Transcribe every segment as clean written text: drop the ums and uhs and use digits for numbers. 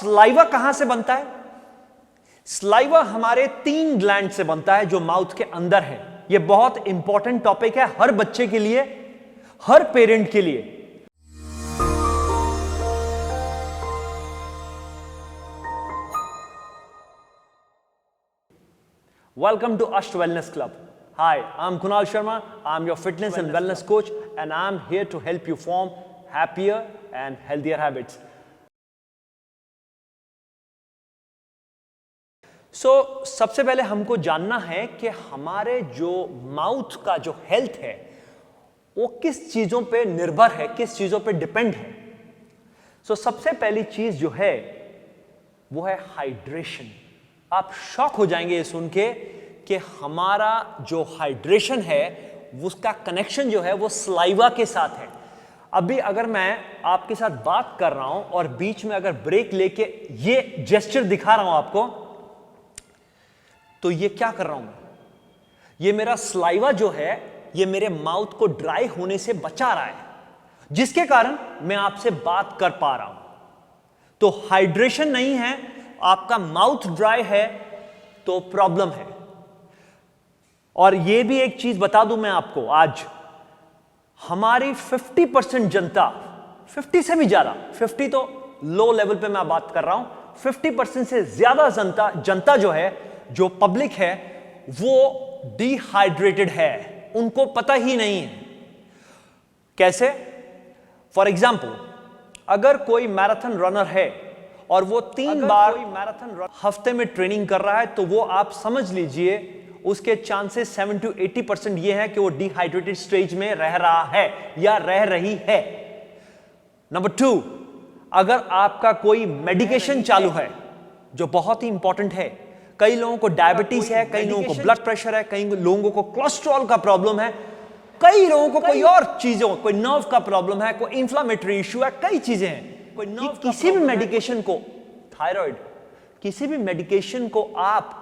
Saliva कहां से बनता है? स्लाइवा हमारे 3 ग्लैंड से बनता है जो माउथ के अंदर है। यह बहुत इंपॉर्टेंट टॉपिक है हर बच्चे के लिए, हर पेरेंट के लिए। Welcome to Asht Wellness Club. Hi, I'm Kunal Sharma. I'm your fitness and wellness coach, and I'm here to help you form happier and healthier habits. So, सबसे पहले हमको जानना है कि हमारे जो माउथ का जो हेल्थ है वो किस चीजों पे निर्भर है, किस चीजों पे डिपेंड है। So, सबसे पहली चीज जो है वो है हाइड्रेशन। आप शॉक हो जाएंगे ये सुन के कि हमारा जो हाइड्रेशन है उसका कनेक्शन जो है वो स्लाइवा के साथ है। अभी अगर मैं आपके साथ बात कर रहा हूं और बीच में अगर ब्रेक लेके ये जेस्चर दिखा रहा हूं आपको, तो ये क्या कर रहा हूं मैं? ये मेरा स्लाइवा जो है ये मेरे माउथ को ड्राई होने से बचा रहा है, जिसके कारण मैं आपसे बात कर पा रहा हूं। तो हाइड्रेशन नहीं है, आपका माउथ ड्राई है तो प्रॉब्लम है। और यह भी एक चीज बता दूं मैं आपको, आज हमारी 50% जनता, 50 से भी ज्यादा, 50 तो लो लेवल पे मैं बात कर रहा हूं, 50% से ज्यादा जनता जो है, जो पब्लिक है, वो डिहाइड्रेटेड है। उनको पता ही नहीं है। कैसे? फॉर एग्जाम्पल, अगर कोई मैराथन रनर है और वो 3 बार मैराथन हफ्ते में ट्रेनिंग कर रहा है, तो वो आप समझ लीजिए उसके चांसेस 7 to 80% ये है कि वो डिहाइड्रेटेड स्टेज में रह रहा है या रह रही है। नंबर 2, अगर आपका कोई मेडिकेशन चालू है, जो बहुत ही इंपॉर्टेंट है। कई लोगों को डायबिटीज है, कई लोगों को ब्लड प्रेशर है, कई लोगों को कोलेस्ट्रॉल का प्रॉब्लम है, कई लोगों को कोई और चीजों, कोई नर्व का प्रॉब्लम है, कोई इंफ्लेमेटरी इश्यू है, कई चीजें हैं। कोई नर्व किसी भी मेडिकेशन को, थायराइड, किसी भी मेडिकेशन को आप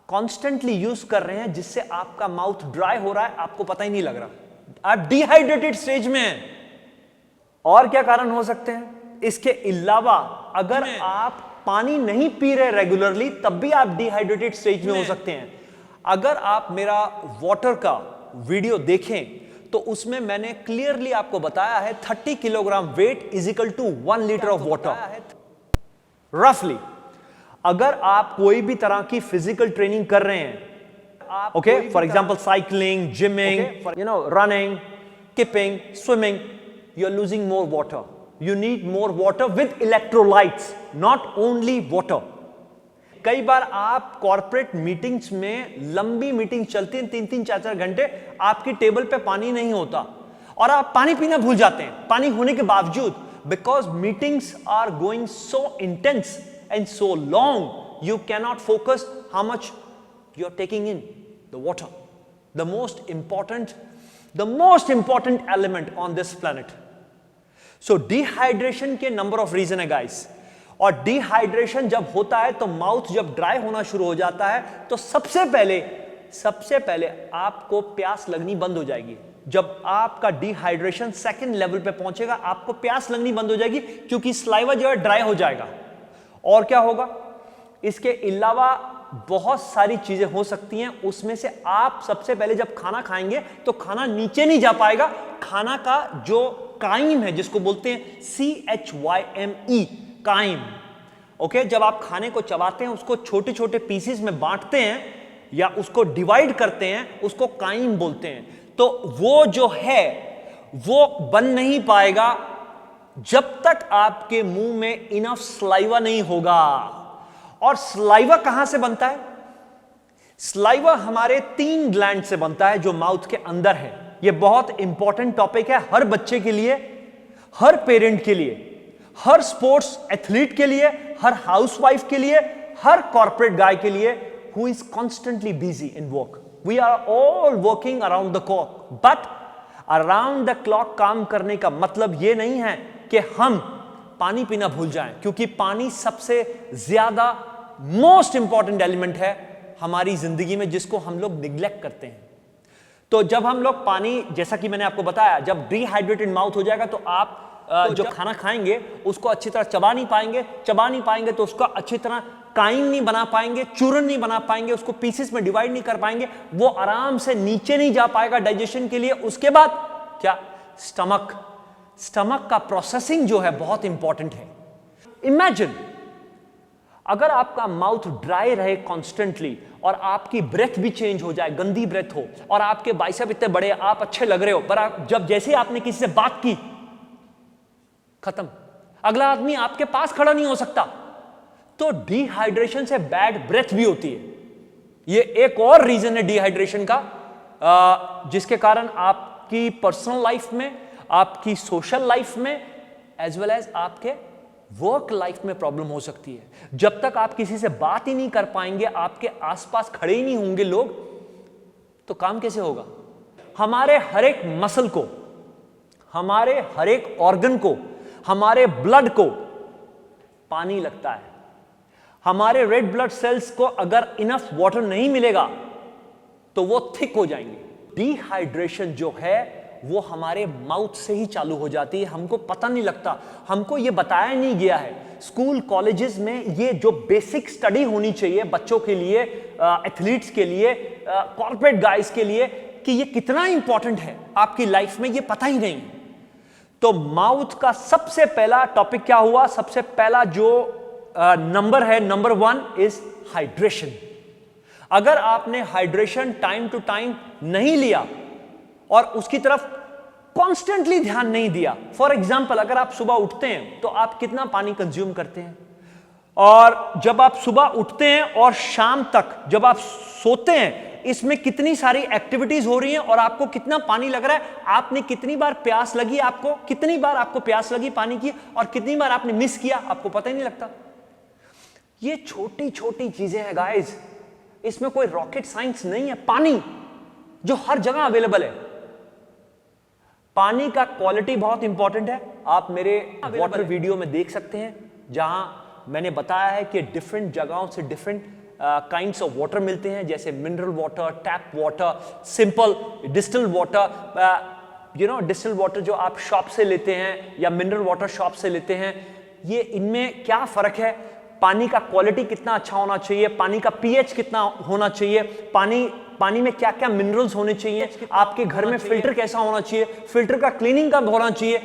कॉन्स्टेंटली यूज कर रहे हैं जिससे आपका माउथ ड्राई हो रहा है, आपको पता ही नहीं लग रहा, आप डिहाइड्रेटेड स्टेज में हैं। और क्या कारण हो सकते हैं? इसके अलावा अगर आप पानी नहीं पी रहे रेगुलरली, तब भी आप डिहाइड्रेटेड स्टेज में हो सकते हैं। अगर आप मेरा वाटर का वीडियो देखें तो उसमें मैंने क्लियरली आपको बताया है 30 kilogram weight is equal to 1 litre of water रफली। अगर आप कोई भी तरह की फिजिकल ट्रेनिंग कर रहे हैं, okay, for example cycling, gymming, running, skipping, swimming, you are losing more water. You need more water with electrolytes, not only water. कई बार आप कॉर्पोरेट मीटिंग्स में, लंबी मीटिंग चलती हैं 3-3, 4-4 घंटे, आपकी टेबल पे पानी नहीं होता और आप पानी पीना भूल जाते हैं, पानी होने के बावजूद, because meetings are going so intense and so long, you cannot focus how much you are taking in the water, the most important element on this planet. So dehydration के नंबर ऑफ रीजन है guys, और dehydration जब होता है तो mouth जब dry होना शुरू हो जाता है तो सबसे पहले आपको प्यास लगनी बंद हो जाएगी। जब आपका डिहाइड्रेशन सेकंड लेवल पे पहुंचेगा, आपको प्यास लगनी बंद हो जाएगी, क्योंकि स्लाइवा जो है ड्राई हो जाएगा। और क्या होगा? इसके अलावा बहुत सारी चीजें हो सकती हैं। उसमें से आप सबसे पहले जब खाना खाएंगे तो खाना नीचे नहीं जा पाएगा। खाना का जो काइम है, जिसको बोलते हैं CHYME, काइम, ओके, जब आप खाने को चबाते हैं, उसको छोटे छोटे पीसेस में बांटते हैं या उसको डिवाइड करते हैं, उसको काइम बोलते हैं। तो वो जो है वो बन नहीं पाएगा जब तक आपके मुंह में इनफ स्लाइवा नहीं होगा। और स्लाइवा कहां से बनता है? स्लाइवा हमारे 3 ग्लैंड से बनता है जो माउथ के अंदर है। यह बहुत इंपॉर्टेंट टॉपिक है हर बच्चे के लिए, हर पेरेंट के लिए, हर स्पोर्ट्स एथलीट के लिए, हर हाउसवाइफ के लिए, हर कॉर्पोरेट गाय के लिए who is constantly busy in work. We are all working around the clock, but around the clock काम करने का मतलब यह नहीं है कि हम पानी पीना भूल जाएं, क्योंकि पानी सबसे ज्यादा मोस्ट इंपॉर्टेंट एलिमेंट है हमारी जिंदगी में, जिसको हम लोग निग्लेक्ट करते हैं। तो जब हम लोग पानी, जैसा कि मैंने आपको बताया, जब डिहाइड्रेटेड माउथ हो जाएगा तो आप जो खाना खाएंगे उसको अच्छी तरह चबा नहीं पाएंगे तो उसको अच्छी तरह काइम नहीं बना पाएंगे, चूरन नहीं बना पाएंगे, उसको पीसेस में डिवाइड नहीं कर पाएंगे, वो आराम से नीचे नहीं जा पाएगा डाइजेशन के लिए। उसके बाद क्या, स्टमक का प्रोसेसिंग जो है बहुत इंपॉर्टेंट है। इमेजिन अगर आपका माउथ ड्राई रहे कॉन्स्टेंटली और आपकी ब्रेथ भी चेंज हो जाए, गंदी ब्रेथ हो, और आपके बाइसेप इतने बड़े, आप अच्छे लग रहे हो, पर जब जैसे आपने किसी से बात की, खत्म, अगला आदमी आपके पास खड़ा नहीं हो सकता। तो डिहाइड्रेशन से बैड ब्रेथ भी होती है। ये एक और रीजन है डिहाइड्रेशन का, जिसके कारण आपकी पर्सनल लाइफ में, आपकी सोशल लाइफ में, एज वेल एज आपके वर्क लाइफ में प्रॉब्लम हो सकती है। जब तक आप किसी से बात ही नहीं कर पाएंगे, आपके आसपास खड़े ही नहीं होंगे लोग, तो काम कैसे होगा? हमारे हर एक मसल को, हमारे हर एक ऑर्गन को, हमारे ब्लड को पानी लगता है। हमारे रेड ब्लड सेल्स को अगर इनफ वाटर नहीं मिलेगा तो वो थिक हो जाएंगे। डिहाइड्रेशन जो है वो हमारे माउथ से ही चालू हो जाती है, हमको पता नहीं लगता, हमको ये बताया नहीं गया है। स्कूल कॉलेजेस में ये जो बेसिक स्टडी होनी चाहिए बच्चों के लिए, एथलीट्स के लिए, कॉर्पोरेट गाइज के लिए, कि ये कितना इंपॉर्टेंट है आपकी लाइफ में, ये पता ही नहीं। तो माउथ का सबसे पहला टॉपिक क्या हुआ? सबसे पहला जो नंबर है, नंबर 1 इज हाइड्रेशन। अगर आपने हाइड्रेशन टाइम टू टाइम नहीं लिया और उसकी तरफ कॉन्स्टेंटली ध्यान नहीं दिया, फॉर एग्जाम्पल अगर आप सुबह उठते हैं तो आप कितना पानी कंज्यूम करते हैं, और जब आप सुबह उठते हैं और शाम तक जब आप सोते हैं, इसमें कितनी सारी एक्टिविटीज हो रही हैं और आपको कितना पानी लग रहा है, आपने कितनी बार प्यास लगी, आपको कितनी बार आपको प्यास लगी पानी की, और कितनी बार आपने मिस किया, आपको पता ही नहीं लगता। ये छोटी छोटी चीजें हैं गाइस, इसमें कोई रॉकेट साइंस नहीं है। पानी जो हर जगह अवेलेबल है, पानी का क्वालिटी बहुत इंपॉर्टेंट है। आप मेरे वाटर वीडियो में देख सकते हैं जहां मैंने बताया है कि डिफरेंट जगहों से डिफरेंट काइंड्स ऑफ वाटर मिलते हैं, जैसे mineral water, tap water, simple distil water, distil water जो आप शॉप से लेते हैं या मिनरल वाटर शॉप से लेते हैं। ये इनमें क्या फर्क है? पानी का क्वालिटी कितना अच्छा होना चाहिए, पानी का पीएच कितना होना चाहिए, पानी में क्या क्या मिनरल्स होने चाहिए, आपके घर में फिल्टर कैसा होना चाहिए, फिल्टर का क्लीनिंग कब होना चाहिए,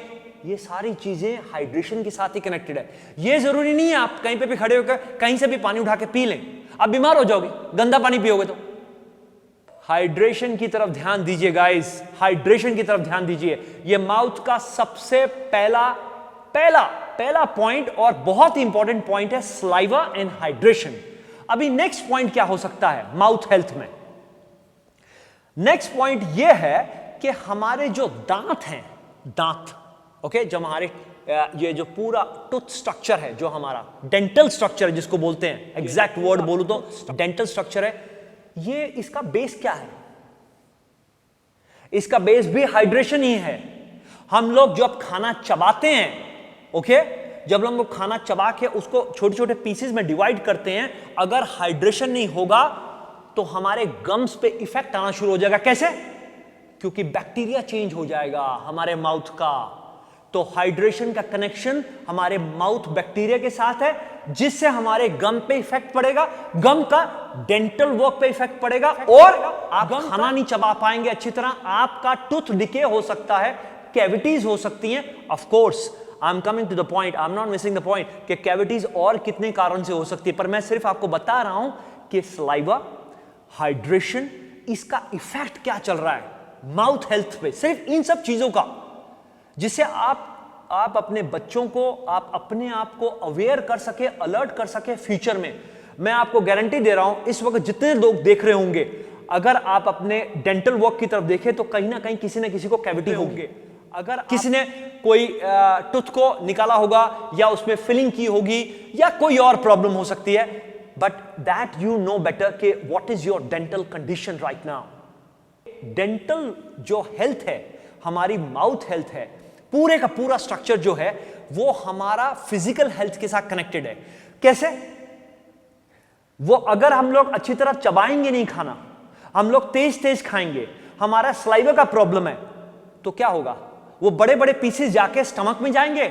ये सारी चीजें हाइड्रेशन के साथ ही कनेक्टेड है। ये जरूरी नहीं है आप कहीं पे भी खड़े होकर कहीं से भी पानी उठा के पी लें, आप बीमार हो जाओगे, गंदा पानी पियोगे तो। हाइड्रेशन की तरफ ध्यान दीजिए गाइस, हाइड्रेशन की तरफ ध्यान दीजिए। ये माउथ का सबसे पहला पॉइंट और बहुत ही इंपॉर्टेंट पॉइंट है, सलाइवा एंड हाइड्रेशन। अभी नेक्स्ट पॉइंट क्या हो सकता है माउथ हेल्थ में? नेक्स्ट पॉइंट यह है कि हमारे जो दांत हैं, दांत, ओके, जो हमारे ये जो पूरा टूथ स्ट्रक्चर है, जो हमारा डेंटल स्ट्रक्चर जिसको बोलते हैं, एग्जैक्ट वर्ड बोलूं तो डेंटल स्ट्रक्चर है, ये इसका बेस क्या है? इसका बेस भी हाइड्रेशन ही है। हम लोग जब खाना चबाते हैं, ओके, जब हम लोग खाना चबा के उसको छोटे छोटे पीसेस में डिवाइड करते हैं, अगर हाइड्रेशन नहीं होगा तो हमारे गम्स पे इफेक्ट आना शुरू हो जाएगा। कैसे? क्योंकि बैक्टीरिया चेंज हो जाएगा हमारे माउथ का। तो हाइड्रेशन का कनेक्शन हमारे माउथ बैक्टीरिया के साथ है, जिससे हमारे गम पे इफेक्ट पड़ेगा, गम का डेंटल वर्क पे इफेक्ट पड़ेगा, और आप खाना नहीं चबा पाएंगे अच्छी तरह, आपका टूथ डिके हो सकता है, कैविटीज हो सकती हैं। Of course I am coming to the point, I am not missing the point कि कैविटीज और कितने कारण से हो सकती है, पर मैं सिर्फ आपको बता रहा हूं कि सलाइवा, हाइड्रेशन, इसका इफेक्ट क्या चल रहा है माउथ हेल्थ पे, सिर्फ इन सब चीजों का, जिससे आप अपने बच्चों को, आप अपने आप को अवेयर कर सके, अलर्ट कर सके फ्यूचर में। मैं आपको गारंटी दे रहा हूं, इस वक्त जितने लोग देख रहे होंगे, अगर आप अपने डेंटल वर्क की तरफ देखें तो कहीं ना कहीं किसी ना किसी को कैविटी होगी। अगर किसी ने कोई टूथ को निकाला होगा या उसमें फिलिंग की होगी या कोई और प्रॉब्लम हो सकती है, but that you know better कि what is your dental condition right now. Dental जो हेल्थ है, हमारी माउथ हेल्थ है, पूरे का पूरा स्ट्रक्चर जो है वो हमारा फिजिकल हेल्थ के साथ कनेक्टेड है। कैसे? वो अगर हम लोग अच्छी तरह चबाएंगे नहीं खाना, हम लोग तेज तेज खाएंगे, हमारा सलाइवा का प्रॉब्लम है, तो क्या होगा? वो बड़े बड़े पीसेस जाके स्टमक में जाएंगे,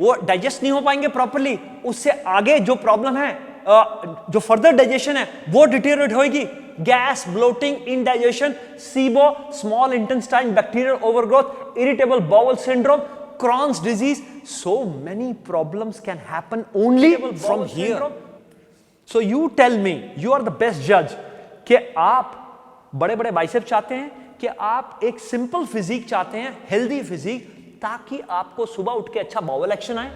वो डाइजेस्ट नहीं हो पाएंगे प्रॉपरली, उससे आगे जो प्रॉब्लम है, जो फर्दर डाइजेशन है वो डिटेरियोरेट होगी। Gas, bloating, indigestion, SIBO, small intestine bacterial overgrowth, irritable bowel syndrome, Crohn's disease, so many problems can happen only from here. So you tell me, you are the best judge, कि आप बड़े बड़े bicep चाहते हैं कि आप एक simple physique चाहते हैं, हेल्दी फिजिक, ताकि आपको सुबह उठ के अच्छा बाउल एक्शन आए,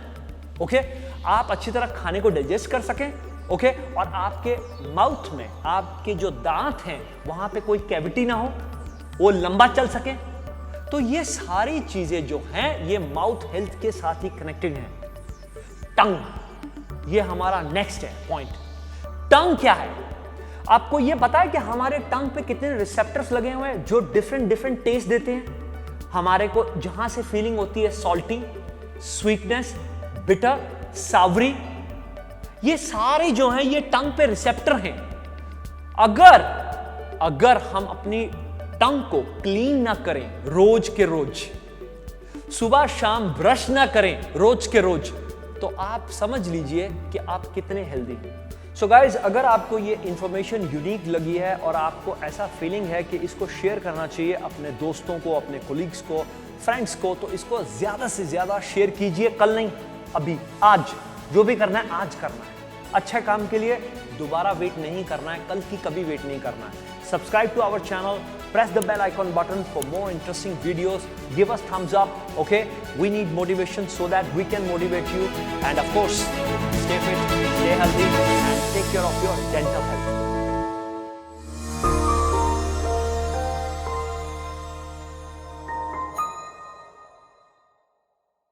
ओके, आप अच्छी तरह खाने को डाइजेस्ट कर सकें, ओके, और आपके माउथ में, आपके जो दांत हैं वहां पे कोई कैविटी ना हो, वो लंबा चल सके। तो ये सारी चीजें जो हैं ये माउथ हेल्थ के साथ ही कनेक्टेड हैं। टंग, ये हमारा नेक्स्ट है पॉइंट। टंग क्या है? आपको ये पता है कि हमारे टंग पे कितने रिसेप्टर्स लगे हुए हैं जो डिफरेंट टेस्ट देते हैं हमारे को, जहां से फीलिंग होती है सॉल्टी, स्वीटनेस, बिटर, सावरी, ये सारे जो हैं ये टंग पे रिसेप्टर हैं। अगर हम अपनी टंग को क्लीन ना करें रोज के रोज, सुबह शाम ब्रश ना करें रोज के रोज, तो आप समझ लीजिए कि आप कितने हेल्दी हैं। सो गाइज, अगर आपको ये इंफॉर्मेशन यूनिक लगी है और आपको ऐसा फीलिंग है कि इसको शेयर करना चाहिए अपने दोस्तों को, अपने कोलीग्स को, फ्रेंड्स को, तो इसको ज्यादा से ज्यादा शेयर कीजिए। कल नहीं, अभी, आज, जो भी करना है आज करना है। अच्छे काम के लिए दोबारा वेट नहीं करना है, कल की कभी वेट नहीं करना है। Subscribe to our channel, press the bell icon button for more interesting videos, give us thumbs up, okay? We need motivation so that we can motivate you, and of course, stay fit, stay healthy, and take care of your dental health.